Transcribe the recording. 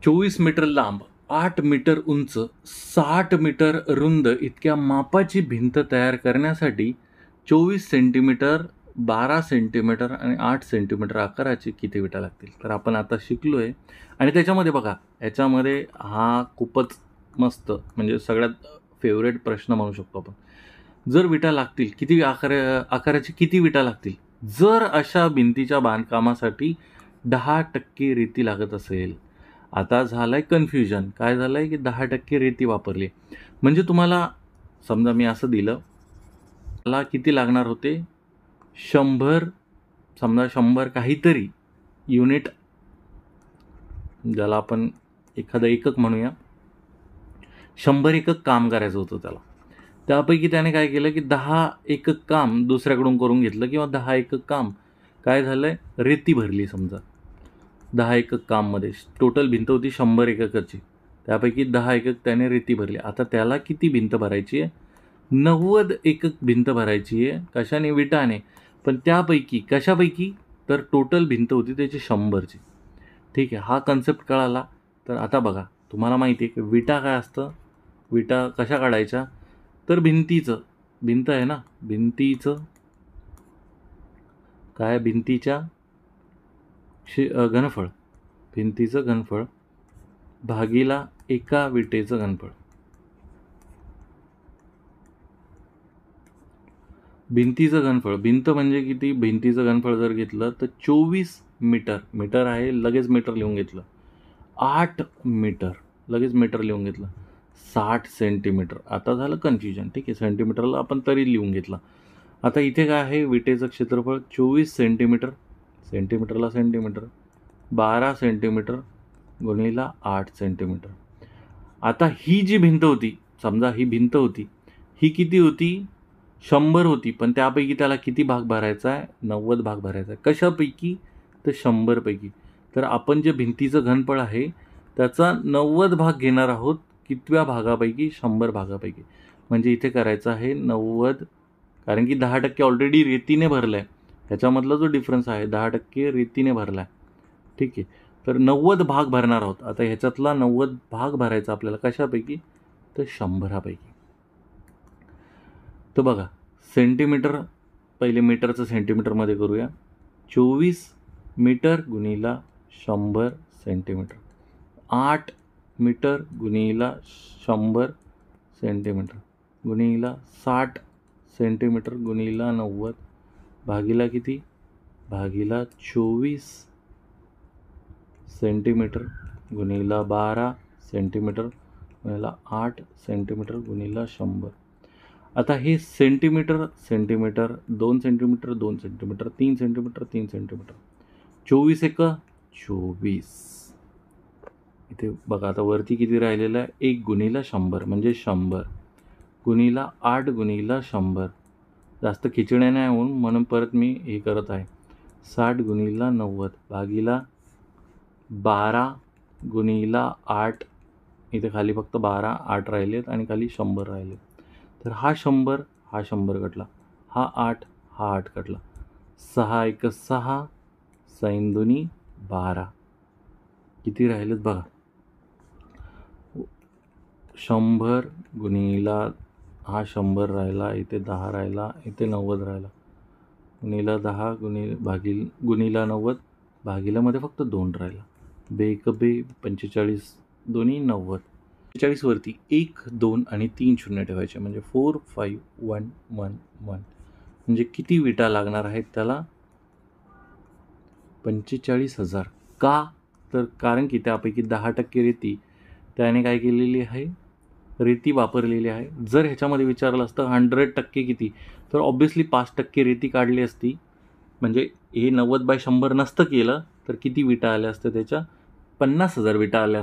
24 metre लांब, 8 metre उंच, 60 metre रुंद इतक्या मापाची भिंत तयार करण्यासाठी 24 सेंटीमीटर, 12 सेंटीमीटर आणि 8 सेंटीमीटर आकाराची किती विटा लागतील? तर आपण आता शिकलोय आणि त्याच्यामध्ये बघा, याच्यामध्ये हा खूपच मस्त म्हणजे सगळ्यात फेवरेट प्रश्न म्हणू शकतो आपण. जर विटा लागतील, किती आकाराची किती विटा लागतील? जर अशा भिंतीच्या बांधकामासाठी 10% रेती लागत असेल. आता झालंय कन्फ्युजन. काय झालंय की 10% रेती वापरली. म्हणजे तुम्हाला समजा मी असं दिलं, मला किती लागणार होते? 100, समजा 100 काहीतरी युनिट, ज्याला आपण एखादं एकक म्हणूया. 100 एकक काम करायचं होतं त्याला. त्यापैकी त्याने काय केलं की 10 एकक काम दुसऱ्याकडून करून घेतलं किंवा 10 एकक काम काय झालंय, रेती भरली समजा. 10 एकक काममध्ये टोटल भिंत होती 100 एककाची. त्यापैकी 10 एकक त्याने रेती भरली. आता त्याला किती भिंत भरायची आहे? 90 एकक भिंत भरायची आहे. कशाने? विटाने. पण त्यापैकी कशापैकी? तर टोटल भिंत होती त्याची 100ची. ठीक आहे, हा कन्सेप्ट कळाला. तर आता बघा, तुम्हाला माहिती आहे की विटा काय असतं? विटा कशा काढायच्या? तर भिंतीचं, भिंत आहे ना, भिंतीचं काय? भिंतीच्या घनफळ, भिंतीचं घनफळ भागीला एका विटेचं घनफळ. भिंतीचं घनफळ, भिंत म्हणजे किती? भिंतीचं घनफळ जर घेतलं तर 24 मीटर, मीटर आहे लगेच मीटर लिहून घेतलं. 8 मीटर लगेच मीटर लिहून घेतलं. 60 सेंटीमीटर. आता झालं कन्फ्युजन. ठीक आहे, सेंटीमीटरला आपण तरी लिहून घेतलं. आता इथे काय आहे? विटेचं क्षेत्रफळ 24 सेंटीमीटर, सेंटीमीटरला सेंटीमीटर, 12 सेंटीमीटर गुणिला 8 सेंटीमीटर. आता ही जी भिंत होती, समजा ही भिंत होती, ही किती होती? 100 होती. पण त्यापैकी त्याला किती भाग भरायचा आहे? 90 भाग भरायचा आहे. कशापैकी? तर 100 पैकी. तर आपण जे भिंतीचं घनफळ आहे त्याचा 90 भाग घेणार आहोत. कितव्या भागापैकी? 100 भागापैकी. म्हणजे इथे करायचं आहे 90, कारण की 10% ऑलरेडी रेतीने भरलं आहे. ह्याच्यामधला जो डिफरन्स आहे 10% रेतीने भरला आहे. ठीक आहे, तर 90 भाग भरणार आहोत. आता ह्याच्यातला 90 भाग भरायचा आपल्याला कशापैकी? तर 100 पैकी. तर बघा, सेंटीमीटर, पहिले मीटरचं सेंटीमीटरमध्ये करूया. 24 मीटर गुणिला 100 सेंटीमीटर, 8 मीटर गुणिला 100 सेंटीमीटर गुणिला 60 सेंटीमीटर गुणिला 90 भागीला किती? भागीला 24 सेंटीमीटर गुणिला 12 सेंटीमीटर गुणिला 8 सेंटीमीटर गुणिला 100. आता हे centimetre, centimetre, 2 centimetre, 2 centimetre, 3 centimetre, 3 centimetre, 24 एक 24. इथे बघा, आता वरती किती राहिलेलं आहे? 1 गुणिला 100 म्हणजे 100 गुणिला 8 गुणिला 100. जास्त खिचड्या नाही होऊन म्हणून परत मी हे करत आहे. 60 गुणिला 90 भागीला 12 गुणिला 8. इथे खाली फक्त 12, 8 राहिलेत आणि खाली 100 राहिलेत. तर हा 100, हा 100 कटला, हा 8, हा 8 कटला. 6 एक 6, सैन दुनी 12. किती राहिलेत बघा? 100 गुणिला हा 100 राहिला, इथे 10 राहिला, इथे 90 राहिला, गुणिला 10 गुणिला 90 भागीलामध्ये फक्त 2 राहिला. 2 एक 2, 45 दोन्ही 90. 45 वरती 1, 2 आणि 3 शून्य ठेवायचे म्हणजे 4, 5, 1, 1, 1. म्हणजे किती विटा लागणार आहेत त्याला? 45,000. का? तर कारण की त्यापैकी 10% रेती त्याने काय केलेली आहे? रेती वापरलेली आहे. जर ह्याच्यामध्ये विचारलं असतं 100% किती, तर ऑब्व्हियसली 5% रेती काढली असती. म्हणजे हे 90/100 नसतं केलं तर किती विटा आल्या असत्या त्याच्या? 50,000 विटा आल्या.